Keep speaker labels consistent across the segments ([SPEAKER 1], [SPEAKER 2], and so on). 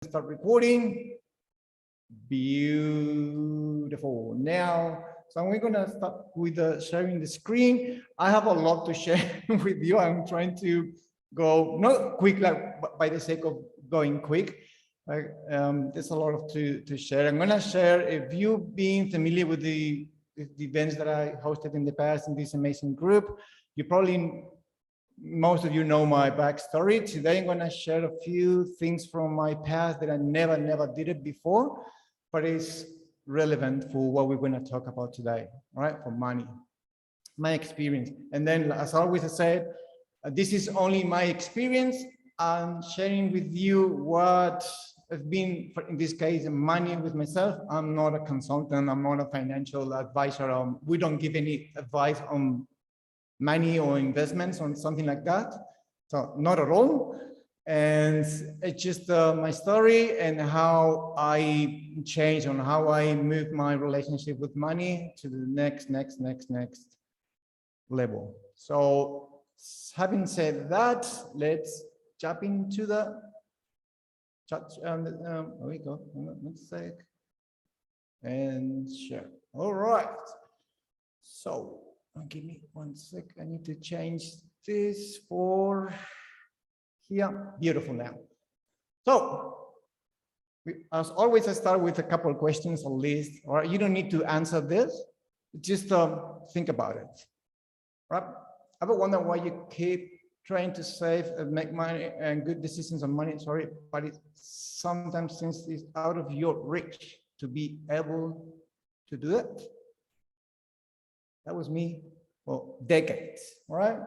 [SPEAKER 1] Start recording. Beautiful. Now, so we're gonna start with sharing the screen. I have a lot to share with you. I'm trying to go not quick, like by the sake of going quick. There's a lot to share. I'm gonna share. If you've been familiar with the events that I hosted in the past in this amazing group, you probably. Most of you know my backstory. Today, I'm going to share a few things from my past that I never did it before, but it's relevant for what we're going to talk about today, all right? For money, my experience. And then, as always, I said, this is only my experience. I'm sharing with you what has been, in this case, money with myself. I'm not a consultant. I'm not a financial advisor. We don't give any advice on money or investments or something like that. So not at all. And it's just my story and how I changed and how I moved my relationship with money to the next level. So having said that, let's jump into the chat. There we go. One sec. And share. All right. So give me 1 sec. I need to change this for here. Beautiful now. So, as always, I start with a couple of questions at least. Or you don't need to answer this. Just think about it. Right? Ever wonder why you keep trying to save and make money and good decisions on money? Sorry, but it sometimes seems it's out of your reach to be able to do it. That was me for decades, all right?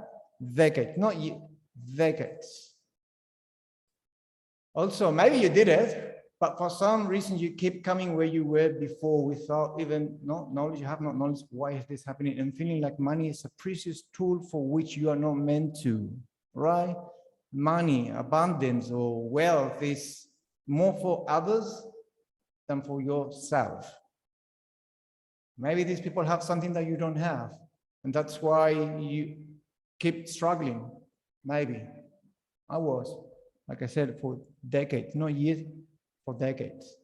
[SPEAKER 1] Decades, not you, decades. Also, maybe you did it, but for some reason you keep coming where you were before without even knowledge. You have no knowledge. Why is this happening? And feeling like money is a precious tool for which you are not meant to, right? Money, abundance, or wealth is more for others than for yourself. Maybe these people have something that you don't have, and that's why you keep struggling. Maybe. I was, like I said, for decades, not years, for decades.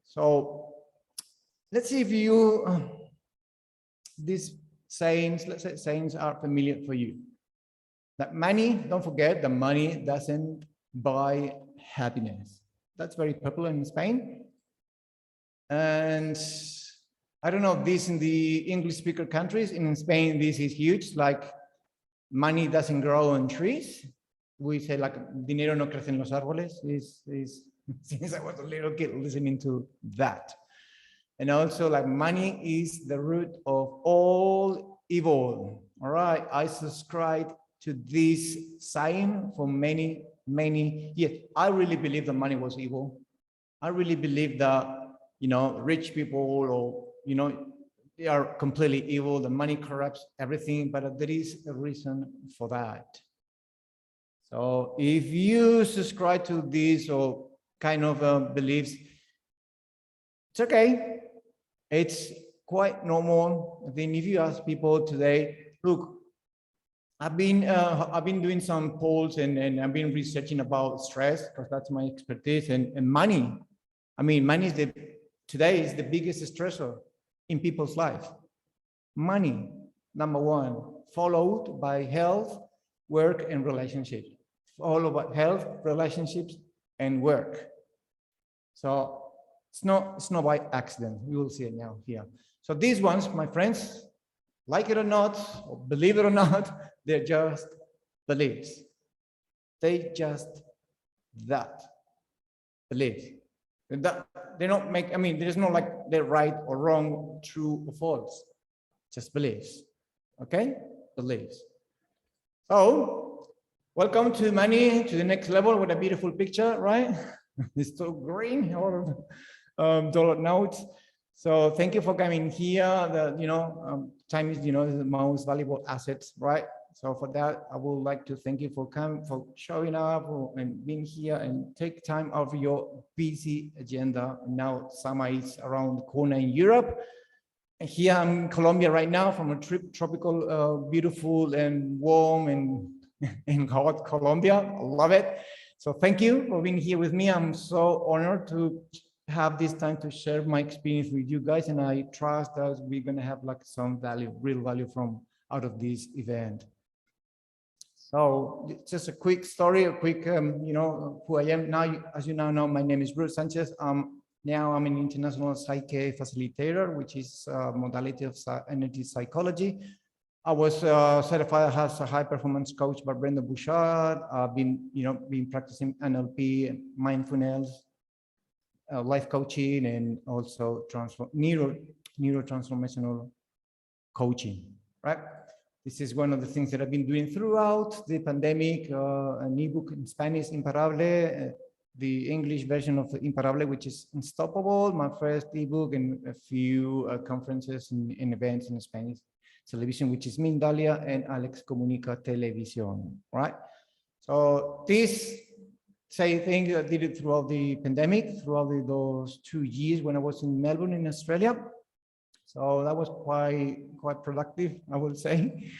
[SPEAKER 1] So let's see if you, these sayings, let's say sayings are familiar for you. That money, don't forget, the money doesn't buy happiness. That's very popular in Spain. And I don't know this in the English speaker countries. In Spain, this is huge, like money doesn't grow on trees. We say like dinero no crece en los árboles. Since I was a little kid listening to that. And also like money is the root of all evil. All right, I subscribe to this saying for many years. I really believe that money was evil. I really believe that, you know, rich people or, you know, they are completely evil. The money corrupts everything, but there is a reason for that. So if you subscribe to these or kind of beliefs, it's okay. It's quite normal. I think if you ask people today, look, I've been doing some polls and I've been researching about stress because that's my expertise and money. I mean, money is today is the biggest stressor in people's life. Money, number one, followed by health, work, and relationships. Followed by health, relationships, and work. So it's not by accident. You will see it now here. So these ones, my friends, like it or not, or believe it or not, they're just beliefs. They just that beliefs. They don't make, I mean, there's no like they're right or wrong, true or false, just beliefs, okay? Beliefs. So, welcome to money, to the next level with a beautiful picture, right? It's so green, or dollar notes. So thank you for coming here. Time is, the most valuable asset, right? So for that, I would like to thank you for coming, for showing up and being here and take time out of your busy agenda. Now summer is around the corner in Europe. And here I'm in Colombia right now from a tropical, beautiful and warm and hot Colombia. I love it. So thank you for being here with me. I'm so honored to have this time to share my experience with you guys, and I trust that we're gonna have like some value, real value from out of this event. So just a quick story, a quick, who I am now. As you now know, my name is Bruce Sanchez. Now I'm an international Psyche facilitator, which is a modality of energy psychology. I was certified as a high performance coach by Brenda Bouchard. I've been practicing NLP and mindfulness, life coaching, and also neurotransformational coaching, right? This is one of the things that I've been doing throughout the pandemic, an ebook in Spanish, Imparable, the English version of Imparable, which is Unstoppable, my first ebook, and a few conferences and events in Spanish television, which is Mindalia and Alex Comunica Televisión, right? So this same thing I did it throughout the pandemic, throughout those 2 years when I was in Melbourne in Australia. So that was quite productive, I would say.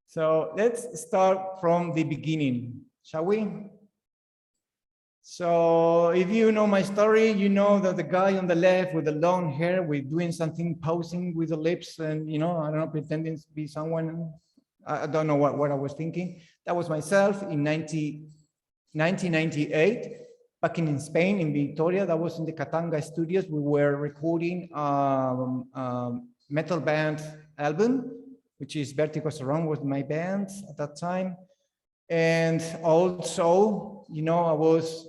[SPEAKER 1] So let's start from the beginning, shall we? So if you know my story, you know that the guy on the left with the long hair, with doing something, posing with the lips, and I don't know, pretending to be someone. I don't know what I was thinking. That was myself in 1998, back in Spain, in Vitoria. That was in the Katanga studios. We were recording metal band album, which is Vertigo Surround, was my band at that time. And also, I was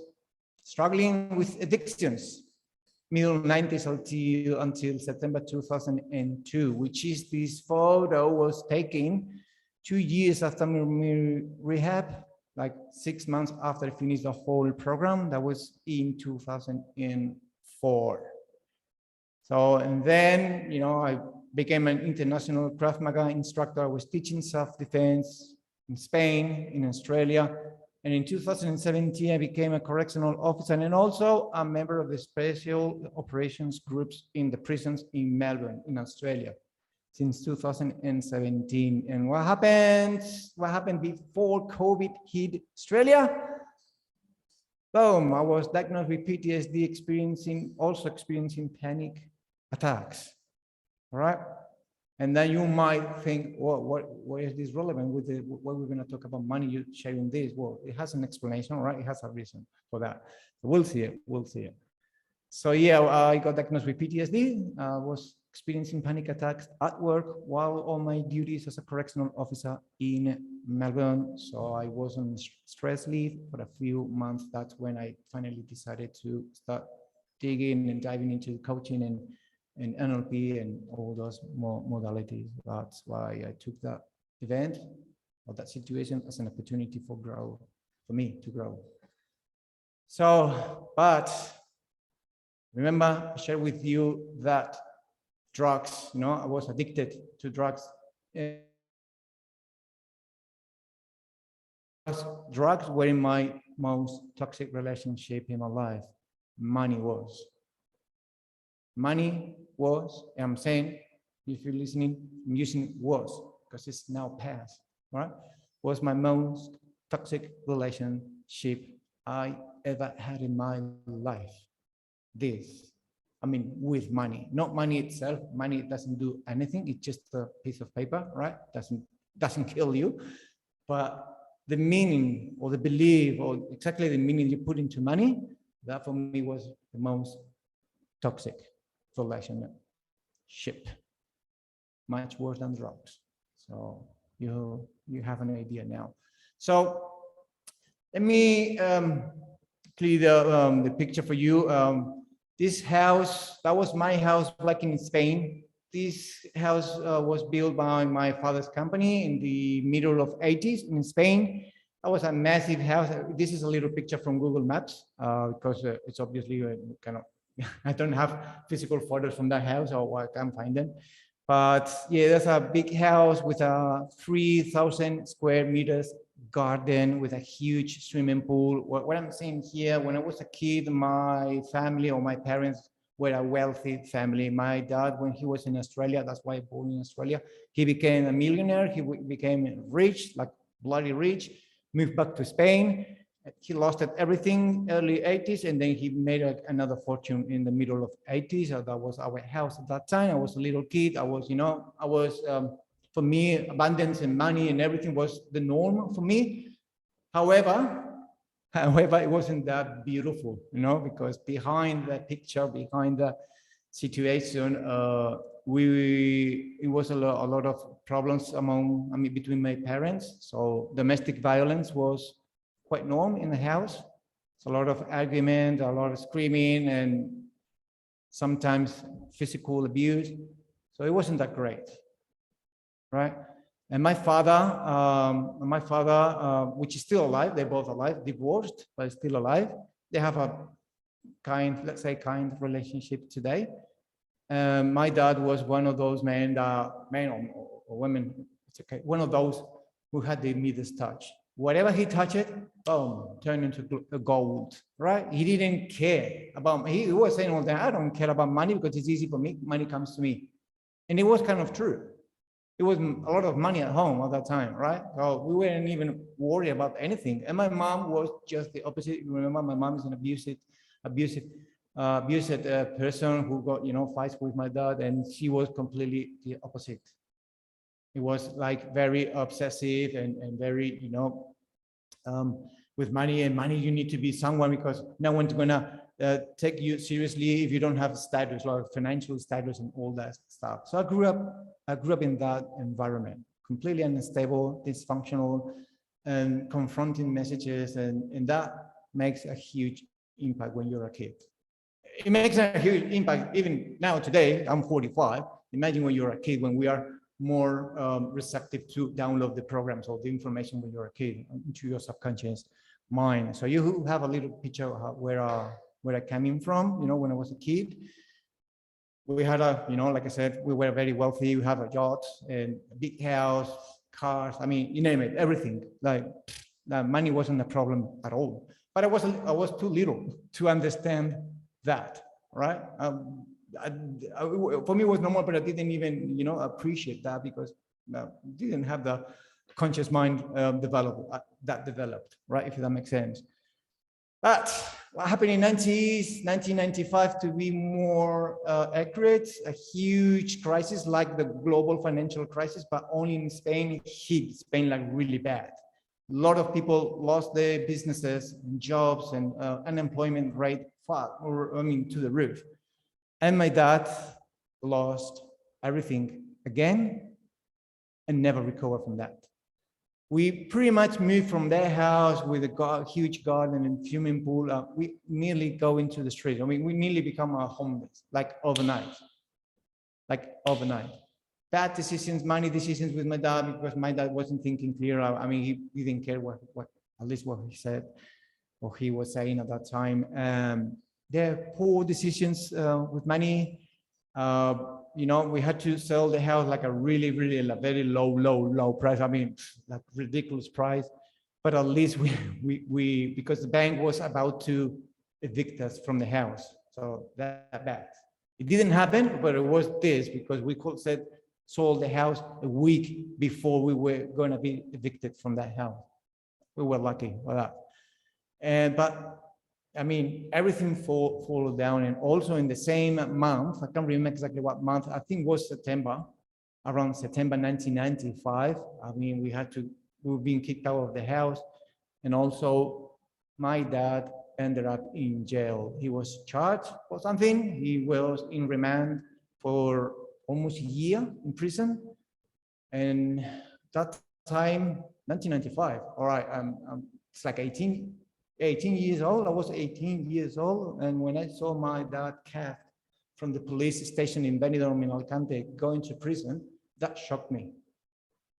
[SPEAKER 1] struggling with addictions, middle 90s until September 2002, which is this photo was taken 2 years after my rehab, like 6 months after I finished the whole program. That was in 2004. So, and then, I became an international Krav Maga instructor. I was teaching self-defense in Spain, in Australia. And in 2017, I became a correctional officer and also a member of the special operations groups in the prisons in Melbourne, in Australia, since 2017. And what happened before COVID hit Australia? Boom, I was diagnosed with PTSD, also experiencing panic attacks, all right? And then you might think, well, what is this relevant with what we're going to talk about money, you sharing this? Well, it has an explanation, right? It has a reason for that. So we'll see it. So yeah, I got diagnosed with PTSD. I was experiencing panic attacks at work while on my duties as a correctional officer in Melbourne. So I was on stress leave for a few months. That's when I finally decided to start digging and diving into coaching and NLP and all those modalities. That's why I took that event or that situation as an opportunity for me to grow. So, but remember, I shared with you that drugs, I was addicted to drugs. Drugs were in my most toxic relationship in my life. Money was, and I'm saying, if you're listening, I'm using was, because it's now past, right? Was my most toxic relationship I ever had in my life. With money, not money itself. Money doesn't do anything. It's just a piece of paper, right? Doesn't kill you. But the meaning or the belief or exactly the meaning you put into money, that for me was the most toxic relationship, much worse than drugs. So you have an idea now. So let me clear the picture for you. This house, that was my house back in Spain. This house was built by my father's company in the middle of 80s in Spain. That was a massive house. This is a little picture from Google Maps because it's obviously kind of, I don't have physical photos from that house, or I can't find them. But yeah, there's a big house with a 3,000 square meters garden with a huge swimming pool. What I'm saying here, when I was a kid, my family or my parents were a wealthy family. My dad, when he was in Australia, that's why I born in Australia, he became a millionaire. He became rich, like bloody rich, moved back to Spain. He lost everything early 80s, and then he made another fortune in the middle of 80s. So that was our house at that time. I was a little kid. I was, for me, abundance and money and everything was the norm for me. However, it wasn't that beautiful, because behind the picture, behind the situation, it was a lot of problems between my parents. So domestic violence was quite normal in the house. It's a lot of argument, a lot of screaming, and sometimes physical abuse. So it wasn't that great, right? And my father, which is still alive, they're both alive, divorced, but still alive. They have a kind relationship today. My dad was one of those men or women, it's okay, one of those who had the Midas touch. Whatever he touched, boom, turned into gold, right? He didn't care about, he was saying all that, I don't care about money because it's easy for me, money comes to me. And it was kind of true. It was a lot of money at home at that time, right? So we weren't even worried about anything. And my mom was just the opposite. Remember, my mom is an abusive person who got, fights with my dad, and she was completely the opposite. It was like very obsessive and very, with money, you need to be someone because no one's gonna take you seriously if you don't have status or financial status and all that stuff. So I grew up in that environment, completely unstable, dysfunctional, and confronting messages, and that makes a huge impact when you're a kid. It makes a huge impact even now today. I'm 45. Imagine when you're a kid, when we are more receptive to download the programs or the information when you're a kid into your subconscious mind. So you have a little picture of where I came from, when I was a kid. We had like I said, we were very wealthy. We have a yacht and a big house, cars. You name it, everything. Like money wasn't a problem at all. But I was too little to understand that, right? For me, it was normal, but I didn't even, appreciate that because I didn't have the conscious mind developed, right? If that makes sense. But what happened in 1995, to be more accurate, a huge crisis like the global financial crisis, but only in Spain, it hit Spain like really bad. A lot of people lost their businesses and jobs, and unemployment rate to the roof. And my dad lost everything again and never recovered from that. We pretty much moved from their house with a huge garden and swimming pool. We nearly go into the street. We nearly become homeless, like overnight. Bad decisions, money decisions with my dad, because my dad wasn't thinking clear. He didn't care what at least what he said or he was saying at that time. Their poor decisions with money. We had to sell the house like a really, really very low price. Like ridiculous price. But at least we because the bank was about to evict us from the house. So that bad. It didn't happen, but it was this because we sold the house a week before we were going to be evicted from that house. We were lucky for that. But everything fall down. And also in the same month, I can't remember exactly what month, I think it was September, around September 1995. We were being kicked out of the house. And also my dad ended up in jail. He was charged for something. He was in remand for almost a year in prison. And that time, 1995, all right, it's like 18 years old. I was 18 years old. And when I saw my dad capped from the police station in Benidorm in Alicante going to prison, that shocked me.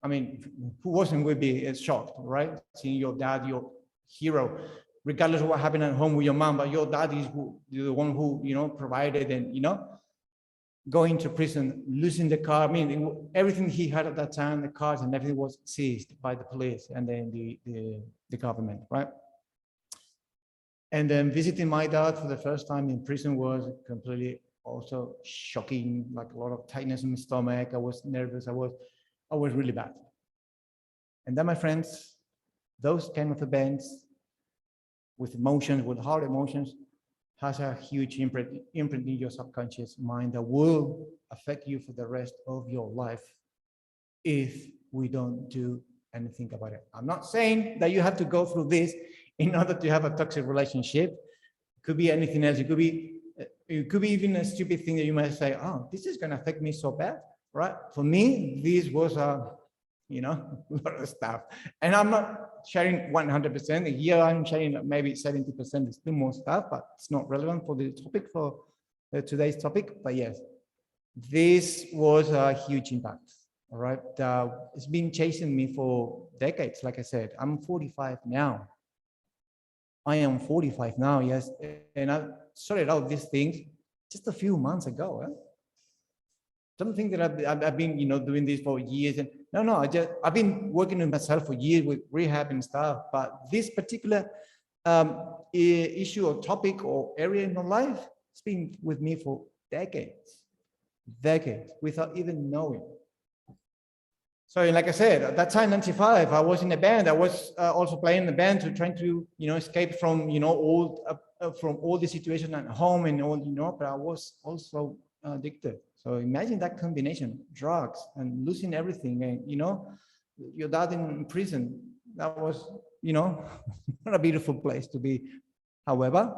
[SPEAKER 1] Who wasn't would be shocked, right? Seeing your dad, your hero, regardless of what happened at home with your mom, but your dad is the one who, provided and, going to prison, losing the car. Everything he had at that time, the cars and everything was seized by the police and then the government, right? And then visiting my dad for the first time in prison was completely also shocking, like a lot of tightness in my stomach. I was nervous. I was really bad. And then, my friends, those kind of events with emotions, with hard emotions, has a huge imprint in your subconscious mind that will affect you for the rest of your life if we don't do anything about it. I'm not saying that you have to go through this in order to have a toxic relationship. It could be anything else. It could be even a stupid thing that you might say, oh, this is going to affect me so bad, right? For me, this was a lot of stuff. And I'm not sharing 100%. Here I'm sharing maybe 70%. There's still more stuff, but it's not relevant for the topic, for today's topic. But yes, this was a huge impact. All right. It's been chasing me for decades. Like I said, I'm 45 now. I am 45 now, yes. And I sorted out these things just a few months ago. Something that I've been, doing this for years. And I've been working on myself for years with rehab and stuff. But this particular issue or topic or area in my life, it's been with me for decades, without even knowing. So, like I said, at that time, 95, I was in a band. I was also playing in the band trying to, escape from, all the situation at home and all, but I was also addicted. So imagine that combination, drugs and losing everything and, your dad in prison. That was, not a beautiful place to be. However,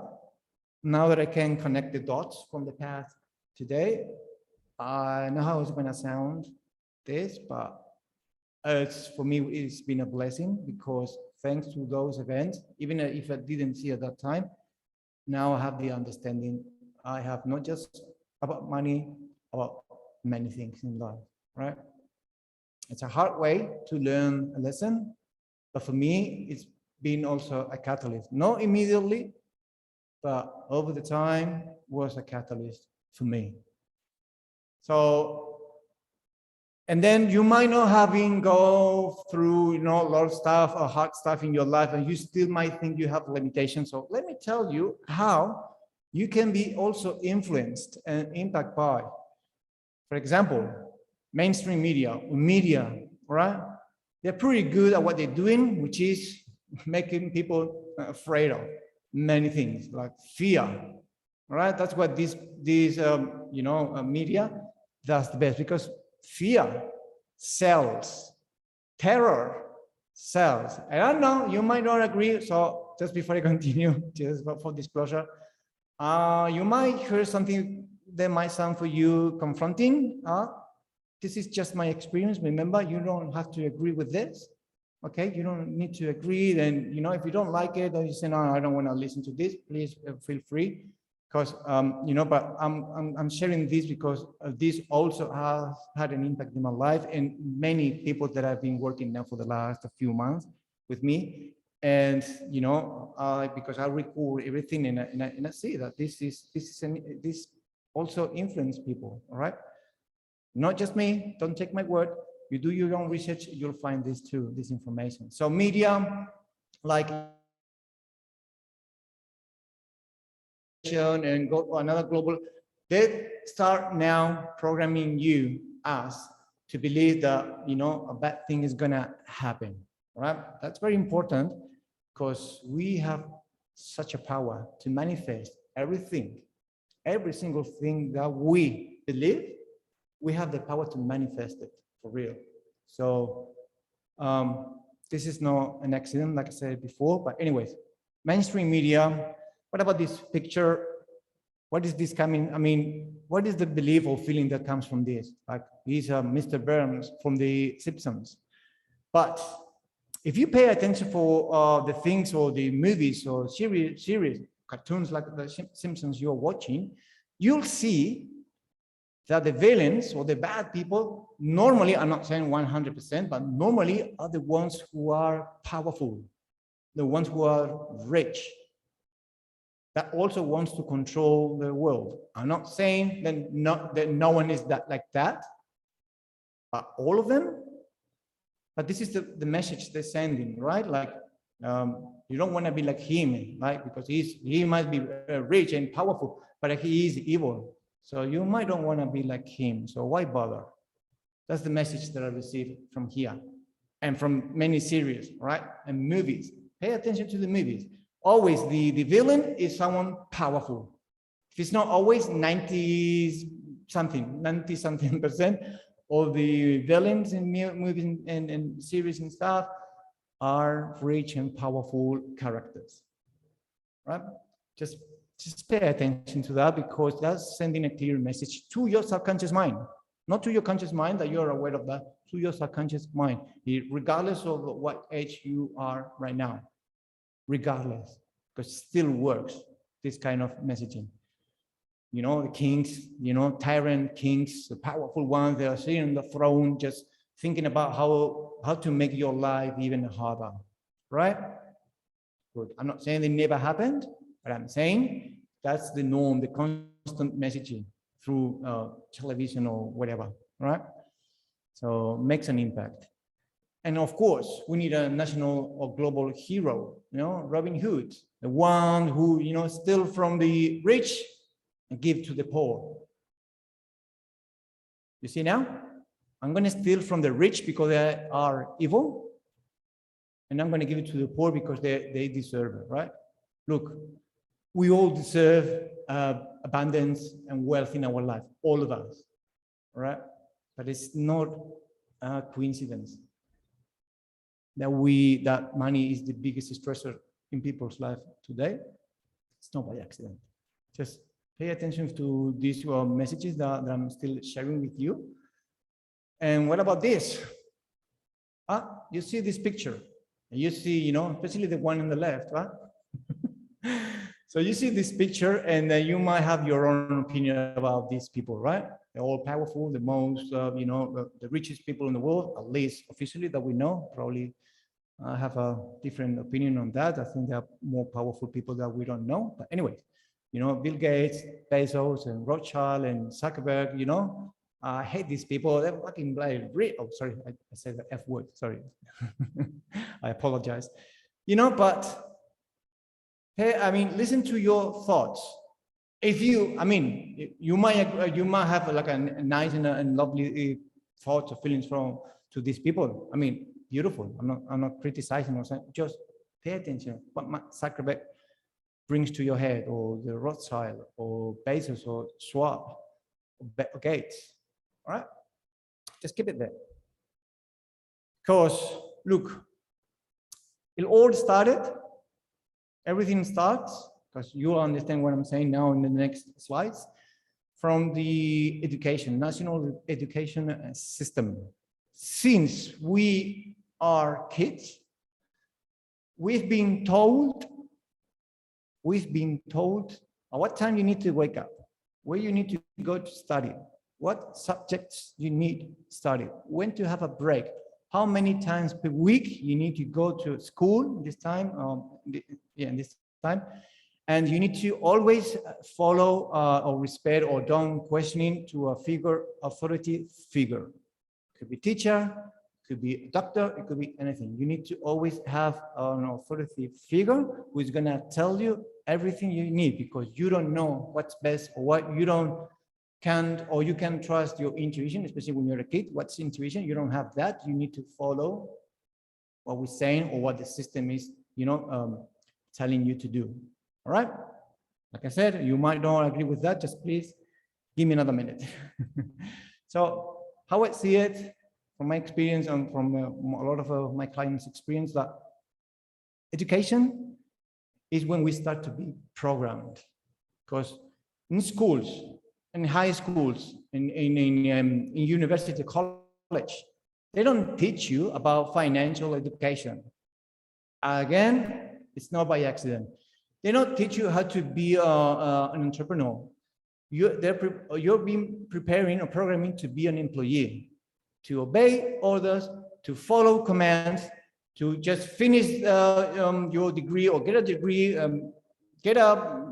[SPEAKER 1] now that I can connect the dots from the past today, I know how it's going to sound this, but for me, it's been a blessing because thanks to those events, even if I didn't see at that time, now I have the understanding. I have not just about money, about many things in life, right? It's a hard way to learn a lesson, but for me, it's been also a catalyst. Not immediately, but over the time was a catalyst for me. So, and then you might not having go through, a lot of stuff or hard stuff in your life, and you still might think you have limitations. So let me tell you how you can be also influenced and impacted by, for example, mainstream media, right? They're pretty good at what they're doing, which is making people afraid of many things like fear, right? That's what this media does the best, because fear sells, terror sells. I don't know, you might not agree. So just before I continue, just for disclosure, you might hear something that might sound for you confronting. This is just my experience. Remember, you don't have to agree with this. Okay, you don't need to agree. Then, if you don't like it, then you say, no, I don't want to listen to this. Please feel free. Because, but I'm sharing this because this also has had an impact in my life and many people that have been working now for the last few months with me. And, because I record everything and I see that this also influence people, all right? Not just me, don't take my word. You do your own research, you'll find this too, this information. So media, like and go another global, they start now programming us to believe that a bad thing is gonna happen, right? That's very important because we have such a power to manifest everything, every single thing that we believe. We have the power to manifest it for real. So this is not an accident, like I said before, but anyways, mainstream media. What about this picture? What is this coming? I mean, what is the belief or feeling that comes from this? Like he's Mr. Burns from the Simpsons. But if you pay attention for the things or the movies or series, cartoons like the Simpsons you're watching, you'll see that the villains or the bad people normally, I'm not saying 100%, but normally are the ones who are powerful, the ones who are rich, that also wants to control the world. I'm not saying that no one is like that, but all of them. But this is the message they're sending, right? Like, you don't want to be like him, right? Because he might be rich and powerful, but he is evil. So you might don't want to be like him. So why bother? That's the message that I received from here and from many series, right? And movies. Pay attention to the movies. always the villain is someone powerful. If it's not always 90 something percent of the villains in movies and series and stuff are rich and powerful characters, right? Just pay attention to that, because that's sending a clear message to your subconscious mind, not to your conscious mind that you're aware of that, to your subconscious mind, regardless of what age you are right now, regardless, because it still works, this kind of messaging. You know, the kings, you know, tyrant kings, the powerful ones, they are sitting on the throne, just thinking about how to make your life even harder, right? Good. I'm not saying it never happened, but I'm saying that's the norm, the constant messaging through television or whatever, right? So makes an impact. And of course, we need a national or global hero, you know, Robin Hood, the one who, you know, steal from the rich and give to the poor. You see now? I'm going to steal from the rich because they are evil, and I'm going to give it to the poor because they deserve it, right? Look, we all deserve abundance and wealth in our life, all of us, right? But it's not a coincidence that money is the biggest stressor in people's life today. It's not by accident. Just pay attention to these messages that I'm still sharing with you. And what about this? You see this picture. You see, you know, especially the one on the left, right? So you see this picture, and you might have your own opinion about these people, right? They're all powerful, the most, you know, the richest people in the world, at least officially that we know. Probably I have a different opinion on that. I think there are more powerful people that we don't know. But anyway, you know, Bill Gates, Bezos, and Rothschild, and Zuckerberg, you know, I hate these people. They're fucking blind. Oh, sorry, I said the F word. Sorry, I apologize. You know, but hey, I mean, listen to your thoughts. If you, I mean, you might have like a nice and lovely thoughts or feelings to these people. I mean, beautiful. I'm not criticizing or saying. Just pay attention. What Zuckerberg brings to your head, or the Rothschild, or Bezos, or Schwab, or Gates. All right, just keep it there. Because look, it all started. Everything starts, because you'll understand what I'm saying now in the next slides, from the national education system. Since we are kids, we've been told at what time you need to wake up, where you need to go to study, what subjects you need to study, when to have a break, how many times per week you need to go to school this time, this time, and you need to always follow or respect or don't questioning to a authority figure. It could be teacher, it could be a doctor, it could be anything. You need to always have an authority figure who is gonna tell you everything you need, because you don't know what's best or what you can't, or you can trust your intuition, especially when you're a kid. What's intuition? You don't have that. You need to follow what we're saying or what the system is, you know, telling you to do. All right. Like I said, you might not agree with that. Just please give me another minute. So how I see it from my experience and from a lot of my clients' experience, that education is when we start to be programmed. Because in schools, in high schools, in university, college, they don't teach you about financial education. Again, it's not by accident. They don't teach you how to be an entrepreneur. You're being preparing or programming to be an employee, to obey orders, to follow commands, to just finish your degree or get a degree, get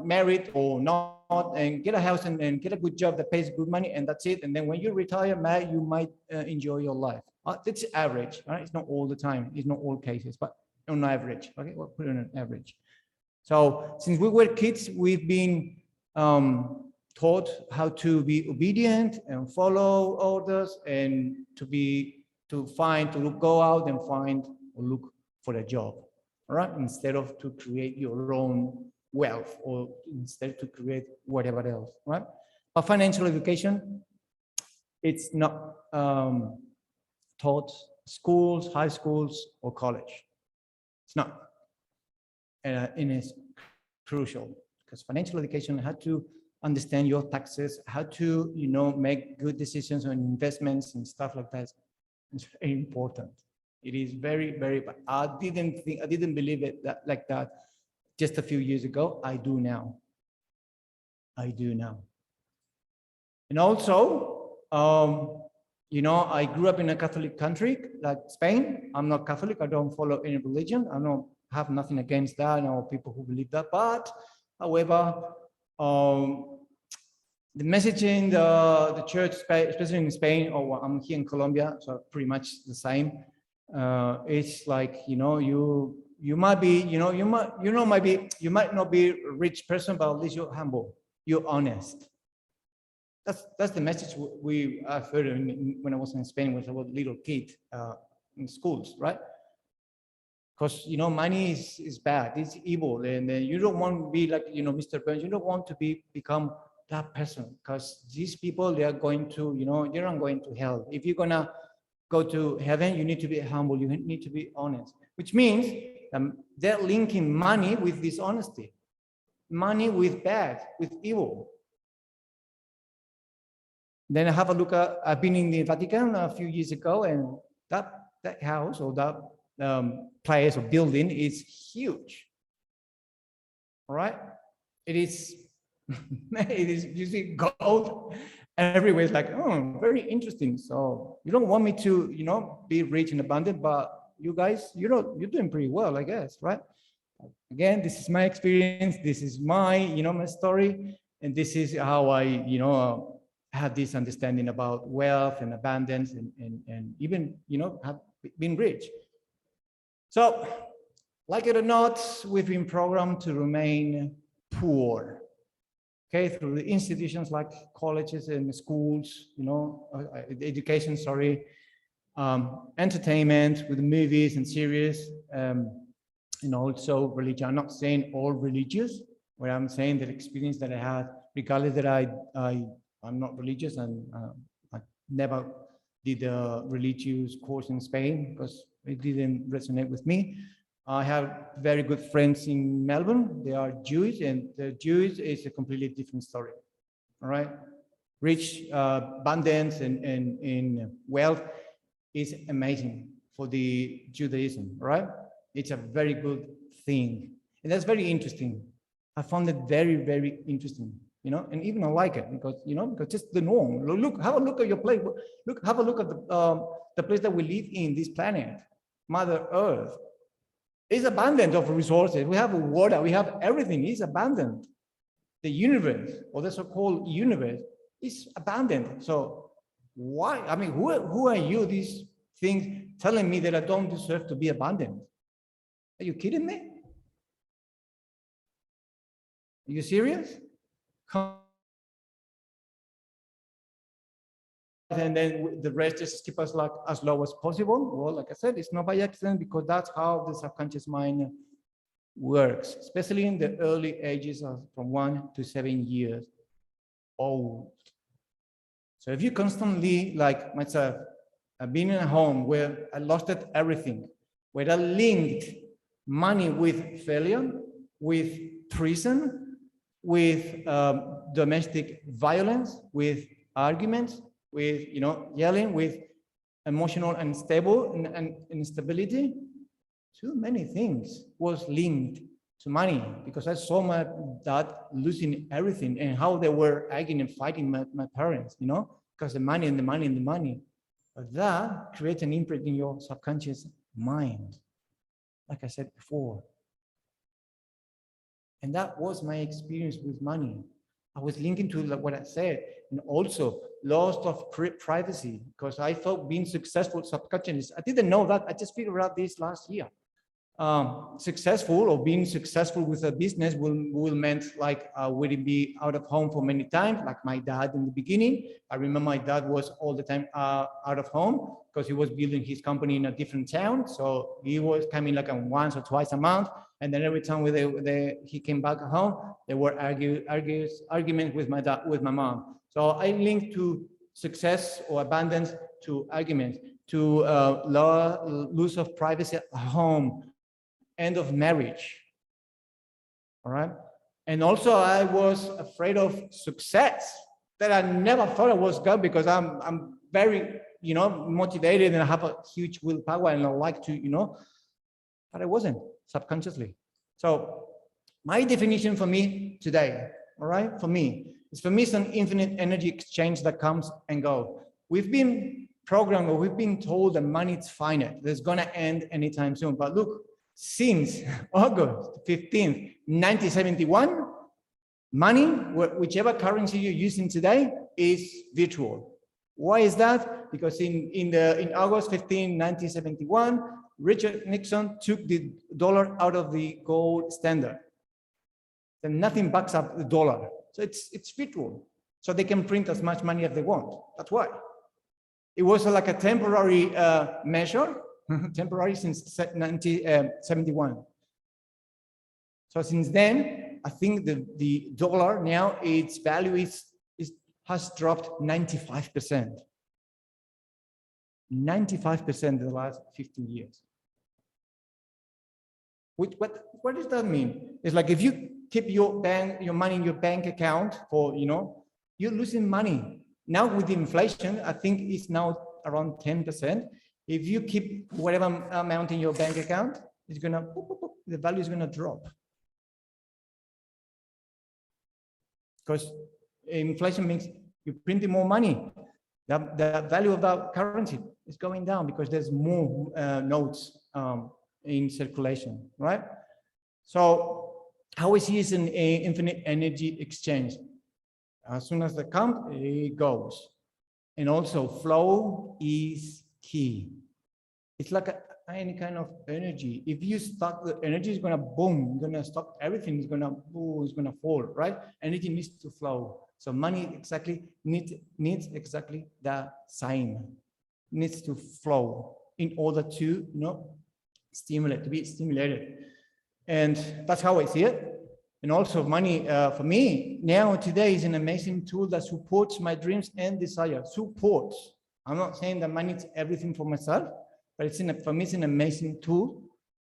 [SPEAKER 1] married or not, and get a house and get a good job that pays good money, and that's it. And then when you retire, you might enjoy your life. That's average, right? It's not all the time. It's not all cases, but on average. Okay, we'll put it on an average. So since we were kids, we've been taught how to be obedient and follow orders, and go out and find or look for a job. right? Instead of to create your own wealth or instead to create whatever else, right? But financial education, it's not taught schools, high schools, or college. It's not. And it's crucial because financial education had to understand your taxes, how to, make good decisions on investments and stuff like that. It's very important. It is very, very, I didn't believe it like that just a few years ago. I do now. And also, I grew up in a Catholic country like Spain. I'm not Catholic. I don't follow any religion. I don't have nothing against that. I know people who believe that. But, however, the message in the church, especially in Spain, or I'm here in Colombia, so pretty much the same. It's like, you might be, you might not be a rich person, but at least you're humble, you're honest. That's the message I've heard when I was in Spain when I was a little kid in schools, right? Because money is bad, it's evil, and you don't want to be like Mr. Burns. You don't want to become that person, because these people, they are going to you're not going to hell. If you're gonna go to heaven, you need to be humble. You need to be honest, which means they're linking money with dishonesty, money with bad, with evil. Then I have a look at, I've been in the Vatican a few years ago, and that house or that place or building is huge. All right, it is. It is, you see gold everywhere. It's like, oh, very interesting. So you don't want me to, be rich and abundant, but you guys, you're doing pretty well, I guess, right? Again, this is my experience. This is my, my story, and this is how I, have this understanding about wealth and abundance, and even, have been rich. So, like it or not, we've been programmed to remain poor. Okay, through the institutions like colleges and schools, education, entertainment with movies and series, and also religion. I'm not saying all religious, but I'm saying that experience that I had, regardless that I'm not religious, and I never did a religious course in Spain because it didn't resonate with me. I have very good friends in Melbourne. They are Jewish, and the Jews is a completely different story. All right, rich, abundance, and wealth is amazing for the Judaism. Right, it's a very good thing, and that's very interesting. I found it very, very interesting. And even I like it because because just the norm. Look, have a look at your place. Look, have a look at the place that we live in, this planet, Mother Earth. It's abundant of resources. We have water, we have everything. It's abundant. The universe, or the so-called universe, is abundant. So why? I mean, who are you, these things, telling me that I don't deserve to be abundant? Are you kidding me? Are you serious? And then the rest just keep us like as low as possible. Well, like I said, it's not by accident, because that's how the subconscious mind works, especially in the early ages of from 1 to 7 years old. So if you constantly, like myself, I've been in a home where I lost everything, where I linked money with failure, with prison, with domestic violence, with arguments, with yelling, with emotional unstable and instability. Too many things was linked to money, because I saw my dad losing everything, and how they were arguing and fighting my parents, because the money and the money and the money. But that creates an imprint in your subconscious mind, like I said before. And that was my experience with money. I was linking to what I said, and also loss of privacy, because I thought being successful subconsciously. I didn't know that. I just figured out this last year. successful or being successful with a business will meant like will it be out of home for many times, like my dad in the beginning. I remember my dad was all the time out of home because he was building his company in a different town. So he was coming like once or twice a month. And then every time he came back home, there were arguments with my dad, with my mom. So I linked to success or abundance to arguments, to loss of privacy at home, end of marriage. All right. And also I was afraid of success that I never thought I was good, because I'm very, motivated, and I have a huge willpower, and I like to, but I wasn't, subconsciously. So my definition for me today, all right, for me it's an infinite energy exchange that comes and goes. We've been programmed, or we've been told that money is finite, that's going to end anytime soon. But look, since August 15th, 1971, money, whichever currency you're using today, is virtual. Why is that? Because in August 15, 1971, Richard Nixon took the dollar out of the gold standard. And nothing backs up the dollar. So it's virtual. So they can print as much money as they want. That's why. It was like a temporary measure, temporary since 1971. So since then, I think the dollar now, its value has dropped 95%. 95% in the last 15 years. What does that mean? It's like if you keep your money in your bank account for, you're losing money. Now with inflation, I think it's now around 10%. If you keep whatever amount in your bank account, the value is gonna drop. Because inflation means you're printing more money. The value of that currency is going down because there's more notes in circulation, right? So how we see is an infinite energy exchange. As soon as they come, it goes. And also flow is key. It's like any kind of energy. If you stop, the energy is gonna boom, you're gonna stop everything, it's gonna fall, right? Energy needs to flow. So money needs exactly that sign, needs to flow in order to, to be stimulated. And that's how I see it. And also money, for me, now today is an amazing tool that supports my dreams and desires. Supports. I'm not saying that money is everything for myself, but for me, it's an amazing tool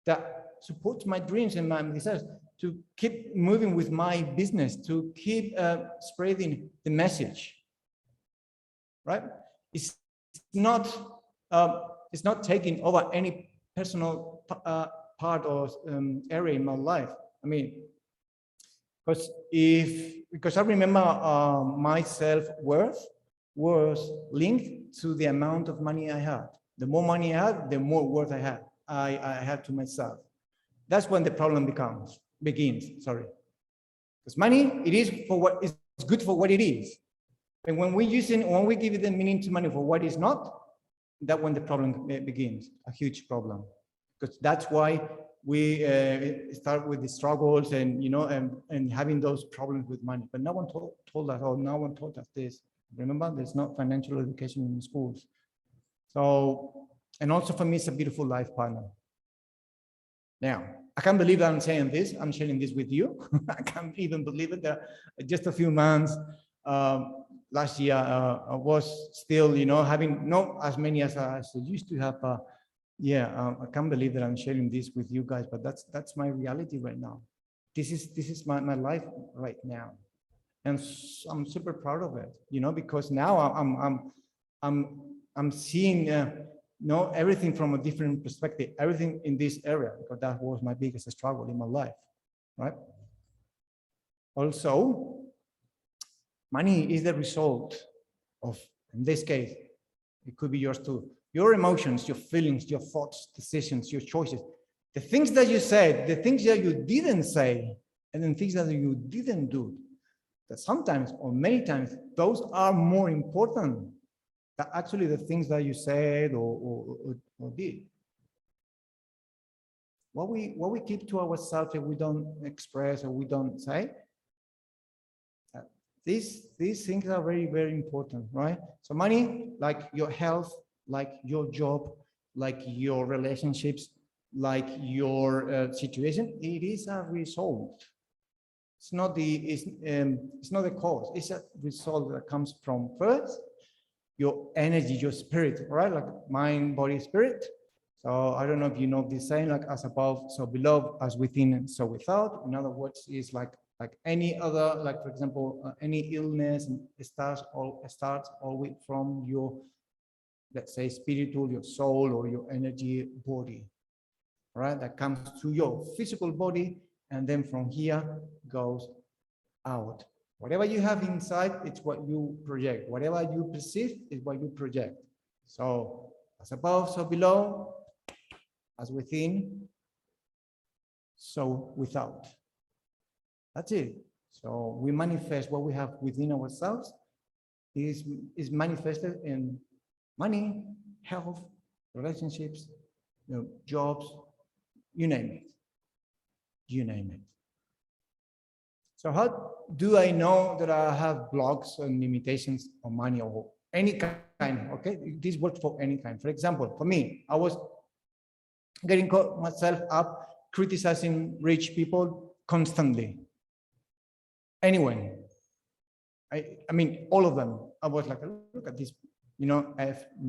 [SPEAKER 1] that supports my dreams and my desires to keep moving with my business, to keep spreading the message, right? It's not taking over any personal part or area in my life. I mean, because I remember my self-worth was linked to the amount of money I had. The more money I had, the more worth I had to myself. That's when the problem begins. Sorry, because money, it is for what is good for what it is, and when we give it the meaning to money for what is not, that when the problem begins, a huge problem, because that's why we start with the struggles and and having those problems with money. But no one told us, or no one taught us this. Remember, there's not financial education in schools. So, and also for me, it's a beautiful life partner. Now, I can't believe that I'm saying this. I'm sharing this with you. I can't even believe it. That just a few months last year, I was still, having not as many as I used to have. I can't believe that I'm sharing this with you guys, but that's my reality right now. This is my life right now, and I'm super proud of it. Because now I'm seeing everything from a different perspective, everything in this area, because that was my biggest struggle in my life, right? Also, money is the result of, in this case, it could be yours too, your emotions, your feelings, your thoughts, decisions, your choices, the things that you said, the things that you didn't say, and then things that you didn't do. That sometimes, or many times, those are more important than actually the things that you said or did. what we keep to ourselves, if we don't express or we don't say, these things are very, very important, right? So money, like your health, like your job, like your relationships, like your situation, it is a result. It's not the cause. It's a result that comes from first your energy, your spirit, right? Like mind, body, spirit. So I don't know if you know this saying, like as above, so below, as within, so without. In other words, is like any other, like for example, any illness starts always from your, let's say, spiritual, your soul or your energy body, right? That comes to your physical body, and then from here goes out. Whatever you have inside, it's what you project. Whatever you perceive is what you project. So as above, so below, as within, so without. That's it. So we manifest what we have within ourselves is manifested in money, health, relationships, jobs, you name it. You name it. So how do I know that I have blocks and limitations on money or any kind? Okay, this works for any kind. For example, for me, I was getting myself up criticizing rich people constantly. Anyone. I mean, all of them. I was like, look at this,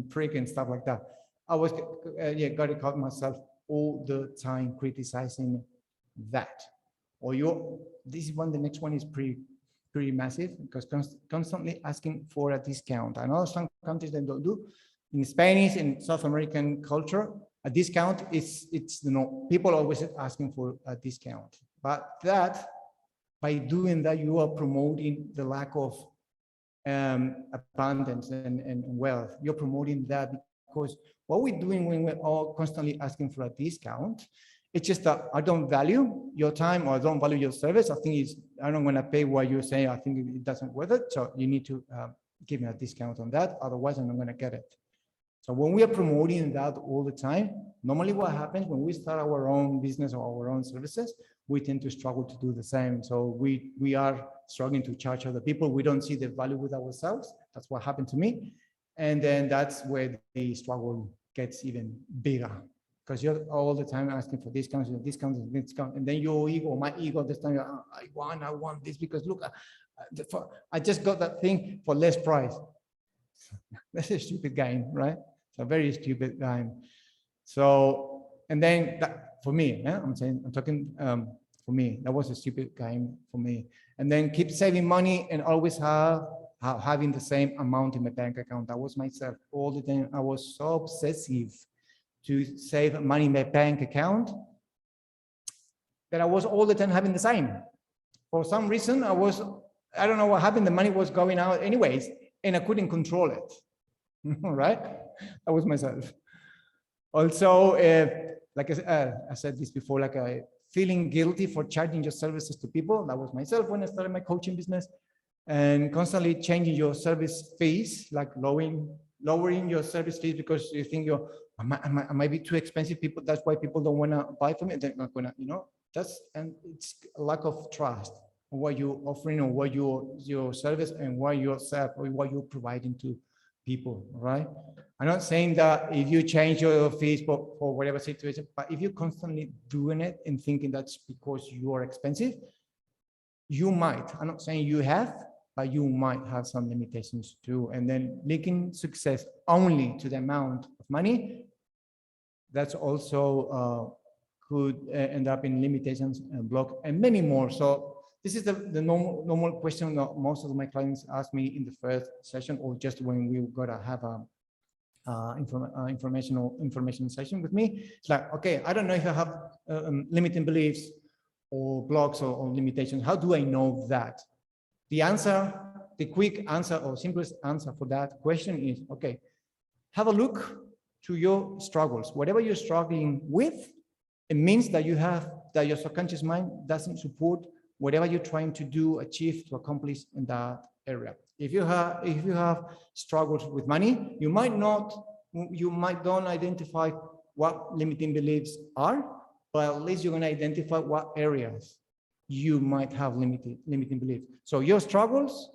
[SPEAKER 1] freak and stuff like that. I was, got to caught myself all the time criticizing that. Or this is one, the next one is pretty massive, because constantly asking for a discount. I know some countries that don't do. In Spanish and South American culture, a discount it's people always asking for a discount. But that, by doing that, you are promoting the lack of abundance and wealth. You're promoting that, because what we're doing when we're all constantly asking for a discount, it's just that I don't value your time, or I don't value your service. I think I'm not going to pay what you're saying. I think it doesn't worth it. So you need to give me a discount on that. Otherwise, I'm not going to get it. So when we are promoting that all the time, normally what happens when we start our own business or our own services, we tend to struggle to do the same. So we are struggling to charge other people. We don't see the value with ourselves. That's what happened to me. And then that's where the struggle gets even bigger, because you're all the time asking for discounts and discounts and discounts. And then your ego, my ego, this time, I want this because look, I just got that thing for less price. That's a stupid game, right? It's a very stupid game. So, and then that, for me, I'm talking for me, that was a stupid game for me. And then keep saving money and always having the same amount in my bank account. That was myself all the time. I was so obsessive to save money in my bank account that I was all the time having the same. For some reason, I don't know what happened. The money was going out anyways, and I couldn't control it. Right? That was myself. Also, like I said this before, like feeling guilty for charging your services to people. That was myself when I started my coaching business, and constantly changing your service fees, like lowering your service fees because you think I might be too expensive. People, that's why people don't want to buy from me. They're not gonna, and it's a lack of trust on what you're offering or what your service and what yourself or what you're providing to people, right? I'm not saying that if you change your fees for whatever situation, but if you're constantly doing it and thinking that's because you are expensive, you might, I'm not saying you have, but you might have some limitations too. And then linking success only to the amount of money, that's also could end up in limitations and block and many more. So this is the normal question that most of my clients ask me in the first session, or just when we gotta have a information session with me. It's like, okay, I don't know if I have limiting beliefs or blocks or limitations. How do I know that? The answer, the quick answer or simplest answer for that question is, okay, have a look to your struggles. Whatever you're struggling with, it means that your subconscious mind doesn't support whatever you're trying to do, achieve, to accomplish in that area. If you have struggles with money, you might don't identify what limiting beliefs are, but at least you're going to identify what areas you might have limiting beliefs. So your struggles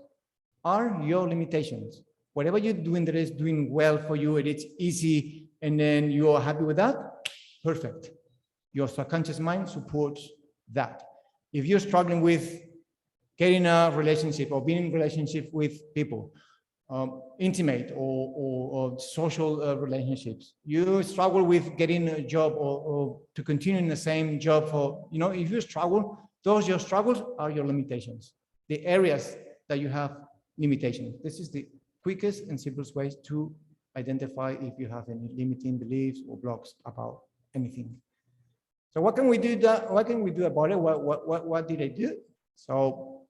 [SPEAKER 1] are your limitations. Whatever you're doing that is doing well for you and it's easy, and then you're happy with that, perfect. Your subconscious mind supports that. If you're struggling with getting a relationship or being in relationship with people, intimate or social relationships, you struggle with getting a job or to continue in the same job for, if you struggle, your struggles are your limitations, the areas that you have limitations. This is the quickest and simplest way to identify if you have any limiting beliefs or blocks about anything. So what can we do about it? What did I do? So,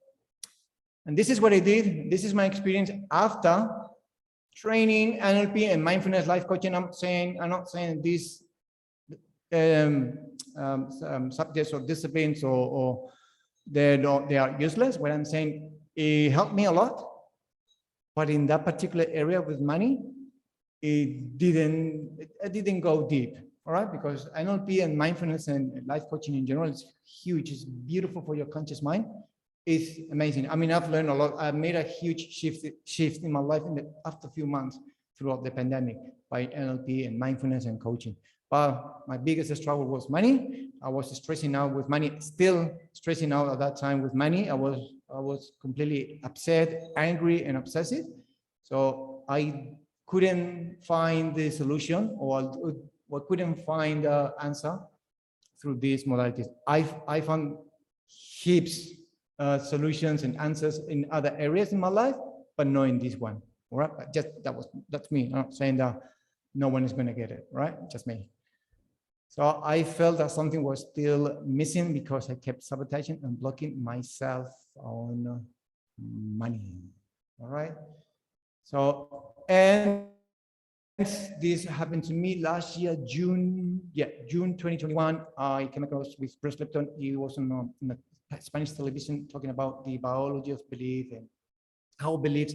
[SPEAKER 1] and this is what I did. This is my experience after training NLP and mindfulness life coaching. I'm not saying these subjects or disciplines or they are useless. What I'm saying, it helped me a lot, but in that particular area with money, it didn't go deep. All right, because NLP and mindfulness and life coaching in general is huge. It's beautiful for your conscious mind. It's amazing. I mean, I've learned a lot. I've made a huge shift in my life after a few months throughout the pandemic by NLP and mindfulness and coaching. But my biggest struggle was money. I was stressing out with money, still stressing out at that time with money. I was completely upset, angry, and obsessive. So I couldn't find the solution, or couldn't find the answer through these modalities. I found heaps solutions and answers in other areas in my life, but not in this one. All right, but that's me. I'm not saying that no one is going to get it, right? Just me. So I felt that something was still missing because I kept sabotaging and blocking myself on money. All right. So, and this happened to me last year, June 2021. I came across with Bruce Lipton. He was on Spanish television talking about the biology of belief and how beliefs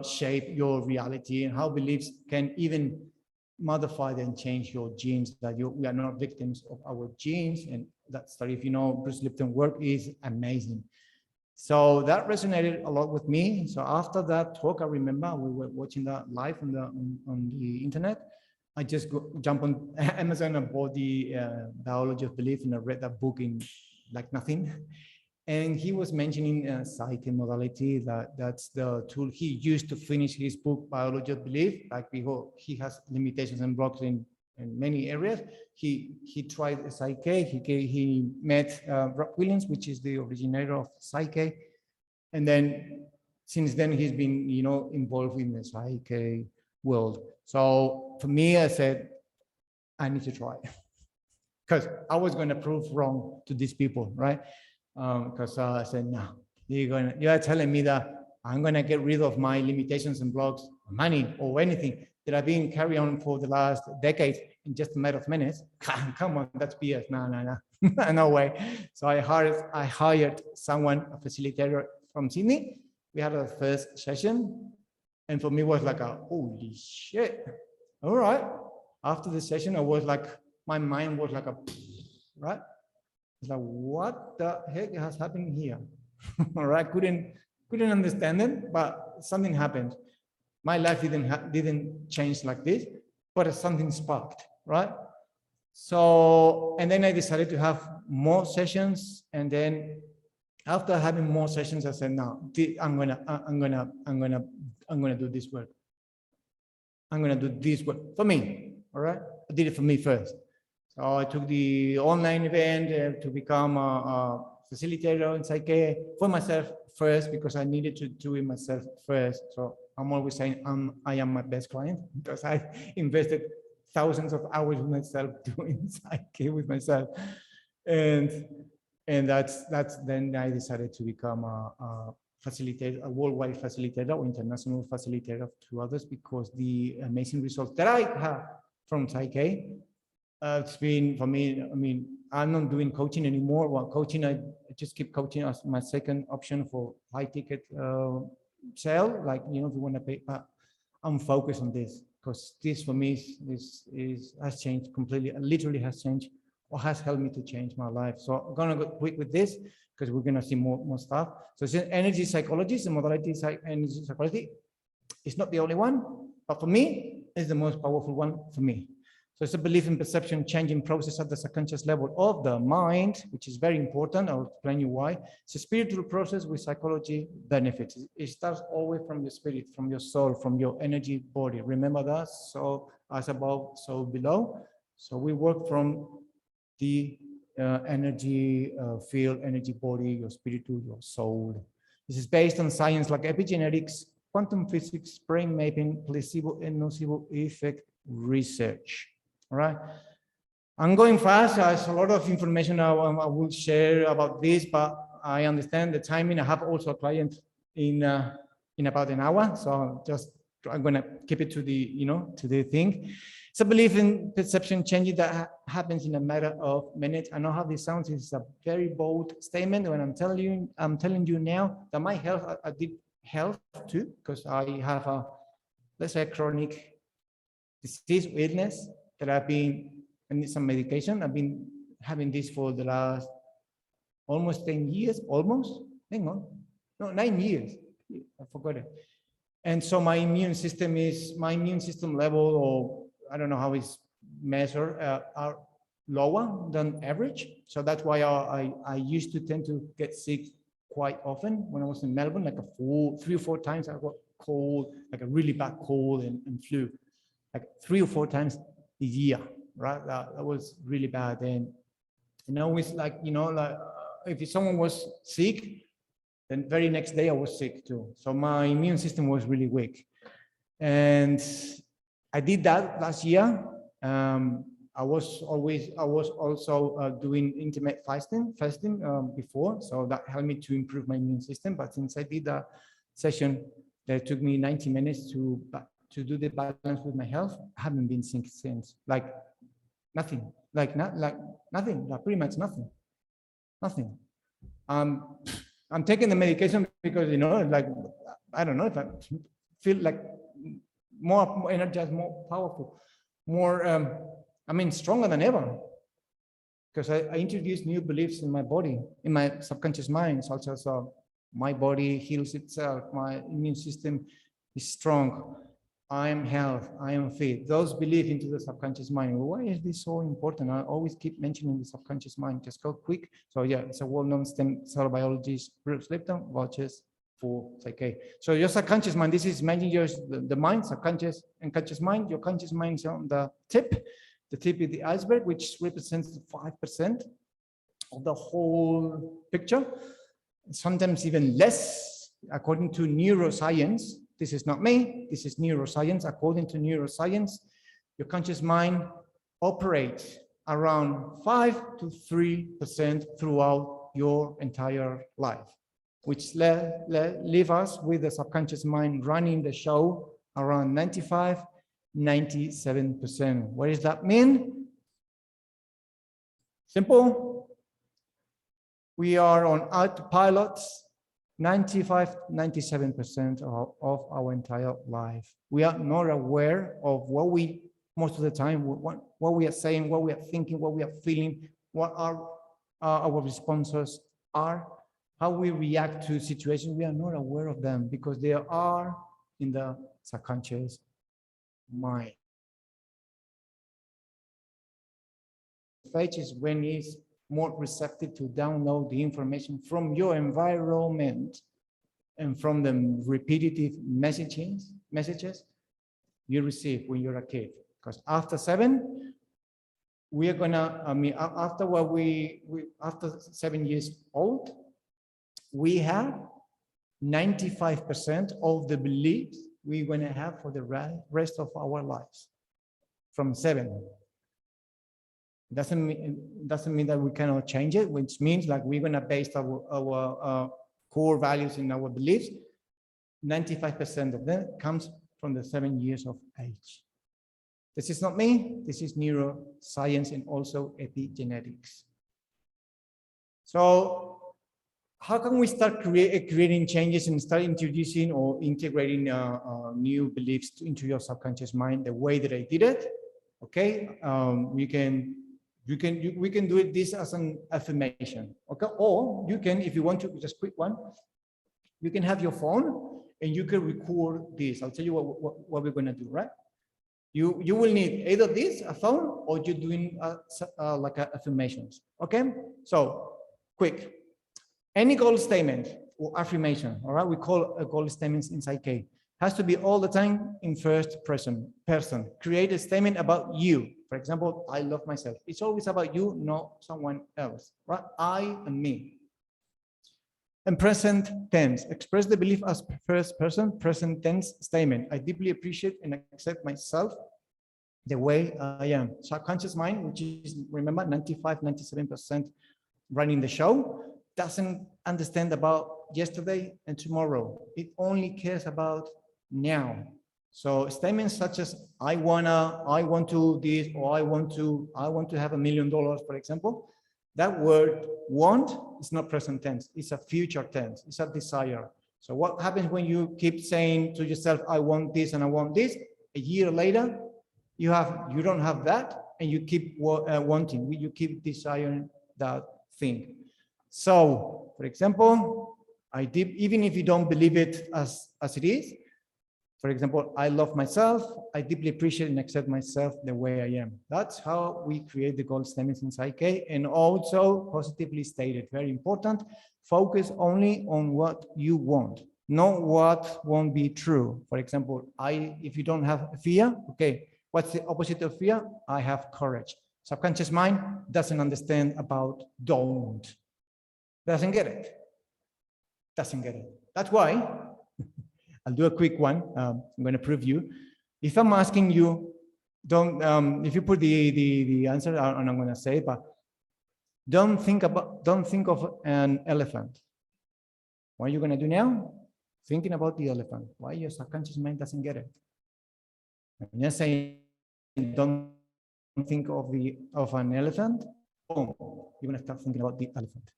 [SPEAKER 1] shape your reality and how beliefs can even modify and change your genes, that we are not victims of our genes. And that study, if you know Bruce Lipton work, is amazing. So that resonated a lot with me. So after that talk, I remember we were watching that live on the internet. I just jumped on Amazon and bought the Biology of Belief, and I read that book in like nothing. And he was mentioning Psyche modality, that's the tool he used to finish his book, Biology of Belief. Like he has limitations and blocks in many areas. He tried Psyche. He met Rob Williams, which is the originator of Psyche. And then since then, he's been, involved in the Psyche world. So for me, I said, I need to try, because I was going to prove wrong to these people, right? Because I said, no, you're telling me that I'm going to get rid of my limitations and blocks, money or anything that I've been carrying on for the last decade in just a matter of minutes. Come on, that's BS. No, no way. So I hired someone, a facilitator from Sydney. We had our first session, and for me it was like holy shit. All right. After the session, I was like, my mind was like right? It's like, what the heck has happened here? All right, couldn't understand it, but something happened. My life didn't change like this, but something sparked, right? So, and then I decided to have more sessions, and then after having more sessions, I said, no, I'm gonna do this work. I'm gonna do this work for me. All right, I did it for me first. So I took the online event to become a facilitator in Psyche for myself first, because I needed to do it myself first. So I'm always saying I am my best client, because I invested thousands of hours with myself doing Psyche with myself. And that's then I decided to become a facilitator, a worldwide facilitator or international facilitator to others, because the amazing results that I have from Psyche, it's been for me. I mean, I'm not doing coaching anymore. Well, coaching, I just keep coaching as my second option for high ticket sale. Like, if you want to pay, I'm focused on this, because this for me has changed completely. Literally has changed or has helped me to change my life. So I'm gonna go quick with this because we're gonna see more stuff. So it's energy psychology, the modality energy psychology. It's not the only one, but for me, it's the most powerful one for me. So it's a belief in perception changing process at the subconscious level of the mind, which is very important. I'll explain you why. It's a spiritual process with psychology benefits. It starts always from your spirit, from your soul, from your energy body. Remember that? So as above, so below. So we work from the energy field, energy body, your spiritual, your soul. This is based on science like epigenetics, quantum physics, brain mapping, placebo and nocebo effect research. All right. I'm going fast. There's a lot of information I will share about this, but I understand the timing. I have also a client in about an hour, so I'm going to keep it to the to the thing. It's a belief in perception changing that happens in a matter of minutes. I know how this sounds. It's a very bold statement when I'm telling you now that my health, I did health too, because I have a, let's say, chronic disease, illness that I've been, I need some medication. I've been having this for the last almost 10 years, almost, hang on, no, 9 years, I forgot it. And so my immune system level, or I don't know how it's measured, are lower than average. So that's why I used to tend to get sick quite often when I was in Melbourne, like 3 or 4 times I got cold, like a really bad cold and flu, like 3 or 4 times a year, right? That was really bad. And always like, like if someone was sick, then very next day I was sick too. So my immune system was really weak. And I did that last year. I was also doing intermittent fasting before, so that helped me to improve my immune system. But since I did that session that took me 90 minutes to do the balance with my health, I haven't been sick since. Like nothing, like nothing, like pretty much nothing. I'm taking the medication because like I don't know if I feel like more energized, more powerful, more stronger than ever, because I introduced new beliefs in my body, in my subconscious mind, such as my body heals itself, my immune system is strong, I am health, I am fit. Those beliefs into the subconscious mind. Why is this so important? I always keep mentioning the subconscious mind. Just go quick. So yeah, it's a well-known stem cell biologist, Bruce Lipton, vouches for psyche. So your subconscious mind, this is managing the mind, subconscious and conscious mind. Your conscious mind is on the tip. The tip is the iceberg, which represents 5% of the whole picture. Sometimes even less, according to neuroscience. This is not me, this is neuroscience. According to neuroscience, your conscious mind operates around 5 to 3% throughout your entire life, which leave us with the subconscious mind running the show around 95, 97%. What does that mean? Simple. We are on autopilot 95, 97% of our entire life. We are not aware of what we, most of the time, what we are saying, what we are thinking, what we are feeling, what our responses are, how we react to situations. We are not aware of them because they are in the subconscious mind. Stage is when it's more receptive to download the information from your environment and from the repetitive messages you receive when you're a kid. Because after 7, we are gonna, after 7 years old, we have 95% of the beliefs we're gonna have for the rest of our lives from 7. Doesn't mean that we cannot change it, which means like we're gonna base our core values in our beliefs. 95% of them comes from the 7 years of age. This is not me, this is neuroscience and also epigenetics. So how can we start creating changes and start introducing or integrating new beliefs into your subconscious mind the way that I did it? Okay, you can we can do it this as an affirmation, okay? Or you can, if you want to, just quick one, you can have your phone and you can record this. I'll tell you what we're gonna do, right? You will need either this, a phone, or you're doing like affirmations, okay? So quick, any goal statement or affirmation, all right? We call a goal statements in Psych-K. Has to be all the time in first person. Create a statement about you. For example, I love myself. It's always about you, not someone else, right? I and me. And present tense, express the belief as first person, present tense statement. I deeply appreciate and accept myself the way I am. Subconscious mind, which is, remember, 95, 97% running the show, doesn't understand about yesterday and tomorrow. It only cares about now. So statements such as I want to this, or I want to have $1 million, for example. That word want is not present tense, it's a future tense, it's a desire. So what happens when you keep saying to yourself, I want this and I want this, a year later, you don't have that, and you keep wanting, you keep desiring that thing. So, for example, even if you don't believe it as it is, for example, I love myself, I deeply appreciate and accept myself the way I am. That's how we create the goal statements in Psych-K, and also positively stated, very important, focus only on what you want, not what won't be true. For example, if you don't have fear, okay, what's the opposite of fear? I have courage. Subconscious mind doesn't understand about don't. Doesn't get it. Doesn't get it. That's why, I'll do a quick one. I'm going to prove you. If I'm asking you, if you put the answer, and I'm going to say it, but don't think of an elephant. What are you going to do now? Thinking about the elephant. Why your subconscious mind doesn't get it? I'm just saying, don't think of an elephant. Boom, you're going to start thinking about the elephant,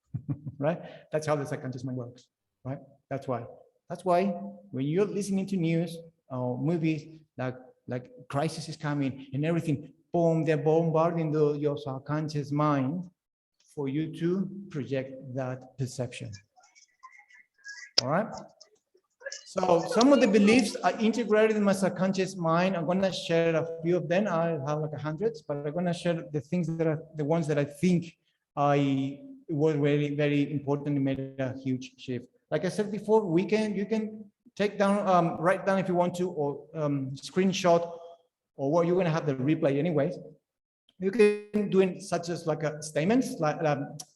[SPEAKER 1] right? That's how the subconscious mind works, right? That's why when you're listening to news or movies, like crisis is coming and everything, boom, they're bombarding your subconscious mind for you to project that perception. All right. So some of the beliefs are integrated in my subconscious mind. I'm going to share a few of them. I have like hundreds, but I'm going to share the things that are the ones that I think were very, very important and made a huge shift. Like I said before, you can take down, write down if you want to, or screenshot, or what you're going to have the replay anyways. You can do it such as like statements, like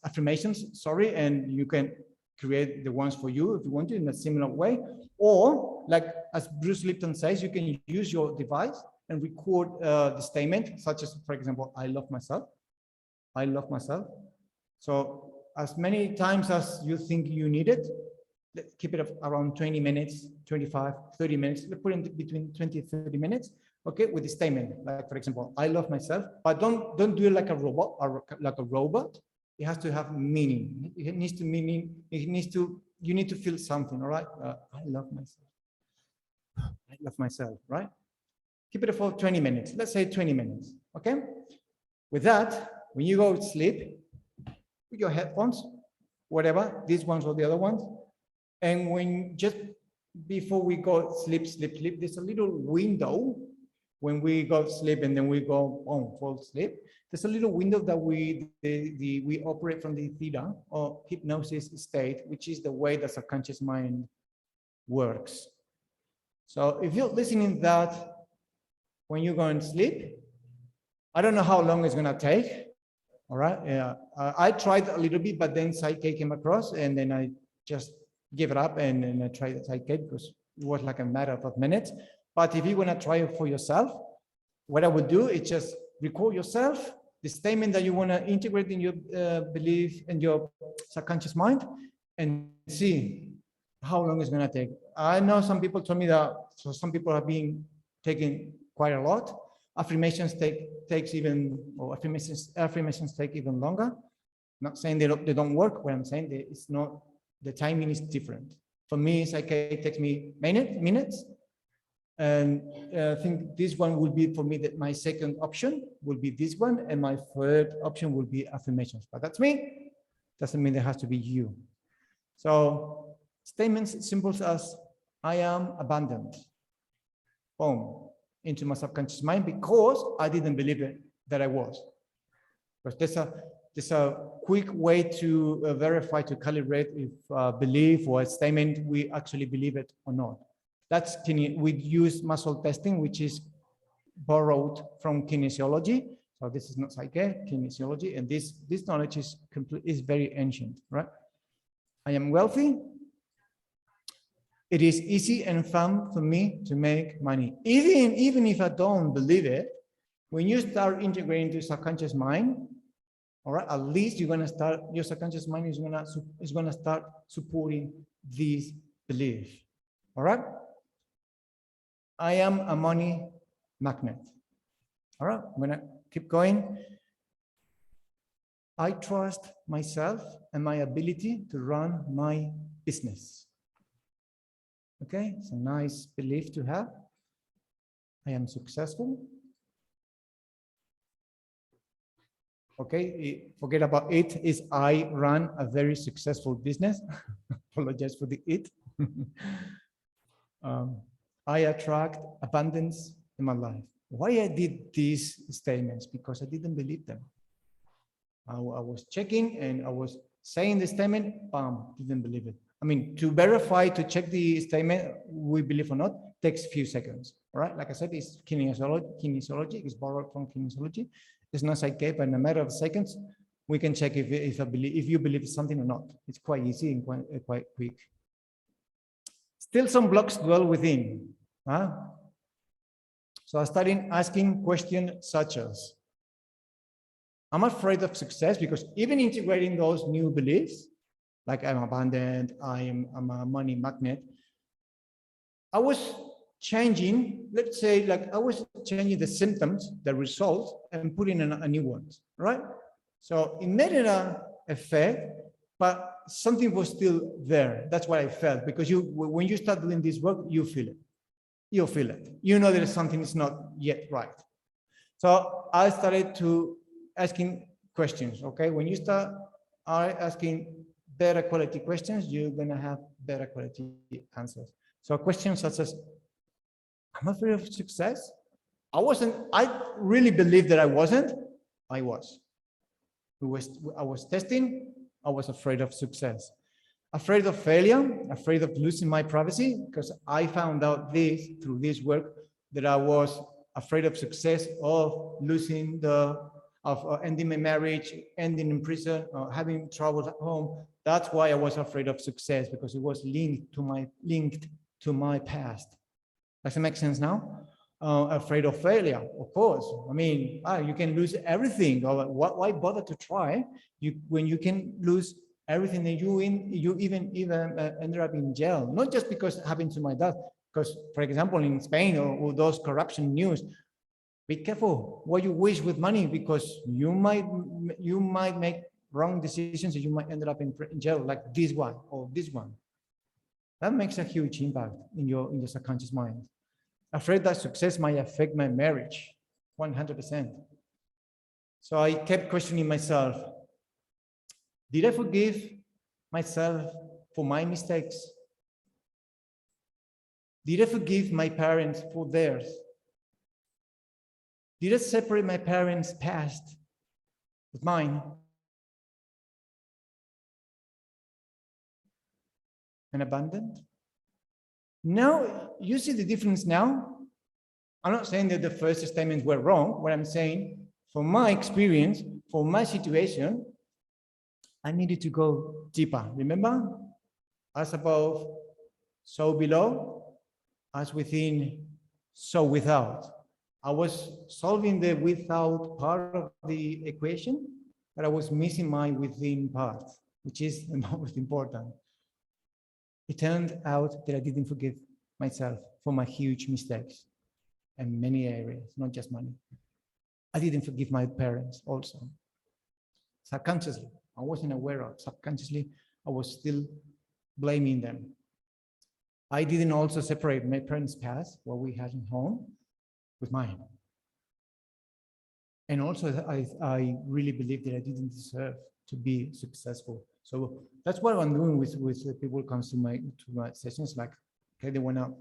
[SPEAKER 1] affirmations, sorry, and you can create the ones for you if you want to in a similar way. Or like as Bruce Lipton says, you can use your device and record the statement, such as, for example, I love myself. I love myself. So as many times as you think you need it, let's keep it around 20 minutes, 25, 30 minutes. Let's put in between 20 and 30 minutes, okay, with the statement. Like, for example, I love myself, but don't do it like a robot or like a robot. It has to have meaning. It needs to meaning. You need to feel something, all right? I love myself. I love myself, right? Keep it for 20 minutes. Let's say 20 minutes, okay? With that, when you go to sleep, with your headphones, whatever, these ones or the other ones, and when just before we go sleep, there's a little window when we go to sleep and then we go on full sleep. There's a little window that we operate from the theta or hypnosis state, which is the way the subconscious mind works. So if you're listening to that when you're going to sleep, I don't know how long it's going to take. All right. Yeah. I tried a little bit, but then Psych-K came across and then I just gave it up and I tried Psych-K because it was like a matter of minutes. But if you want to try it for yourself, what I would do is just record yourself, the statement that you want to integrate in your belief and your subconscious mind, and see how long it's going to take. I know some people told me that, so some people have been taking quite a lot. Affirmations takes even, or affirmations take even longer. I'm not saying they don't work. What I'm saying it's not, the timing is different. For me, Psych-K takes me minutes. And I think this one will be for me that my second option will be this one. And my third option will be affirmations, but that's me. Doesn't mean there has to be you. So statements simple as I am abundant. Boom, into my subconscious mind because I didn't believe it that I was. Because there's a quick way to verify, to calibrate if belief or a statement we actually believe it or not. That's we use muscle testing, which is borrowed from kinesiology. So this is not psyche, kinesiology, and this knowledge is very ancient, right? I am wealthy. It is easy and fun for me to make money. Even if I don't believe it, when you start integrating into subconscious mind, all right, at least you're gonna start, your subconscious mind is gonna start supporting these beliefs. All right. I am a money magnet. All right, I'm gonna keep going. I trust myself and my ability to run my business. Okay, it's a nice belief to have. I am successful. Okay, forget about it. Is I run a very successful business. Apologize for the it. I attract abundance in my life. Why I did these statements? Because I didn't believe them. I was checking and I was saying the statement, bam, didn't believe it. I mean, to verify, to check the statement, we believe or not, takes a few seconds, all right? Like I said, it's kinesiology, it's borrowed from kinesiology. It's not psyche, but in a matter of seconds, we can check if you believe something or not. It's quite easy and quite quick. Still some blocks dwell within. Huh? So I started asking questions such as, I'm afraid of success because even integrating those new beliefs, like I'm abundant, I'm a money magnet, I was changing, let's say, like I was changing the symptoms, the results, and putting in a new ones, right? So it made an effect, but something was still there. That's what I felt, because when you start doing this work, you feel it. You feel it. You know that something is not yet right. So I started to asking questions, okay? When you start asking better quality questions, you're gonna have better quality answers. So questions such as, I'm afraid of success. I really believed that I wasn't. I was. I was testing. I was afraid of success. Afraid of failure, afraid of losing my privacy, because I found out through this work, that I was afraid of success, of losing of ending my marriage, ending in prison, having troubles at home. That's why I was afraid of success, because it was linked to my past. Does it make sense now? Afraid of failure, of course. I mean, you can lose everything. Why bother to try when you can lose everything that you even ended up in jail? Not just because it happened to my dad, because, for example, in Spain or those corruption news, be careful what you wish with money, because you might make wrong decisions and you might end up in jail, like this one or this one. That makes a huge impact in your subconscious mind. Afraid that success might affect my marriage, 100%. So I kept questioning myself. Did I forgive myself for my mistakes? Did I forgive my parents for theirs? Did I separate my parents' past with mine? And abandoned? Now, you see the difference now? I'm not saying that the first statements were wrong. What I'm saying, from my experience, for my situation, I needed to go deeper. Remember? As above, so below, as within, so without. I was solving the without part of the equation, but I was missing my within part, which is the most important. It turned out that I didn't forgive myself for my huge mistakes in many areas, not just money. I didn't forgive my parents also. Subconsciously, I wasn't aware of. Subconsciously, I was still blaming them. I didn't also separate my parents' past, what we had in home, with mine. And also, I really believe that I didn't deserve to be successful. So that's what I'm doing with the people who comes to my sessions. Like, okay, they want to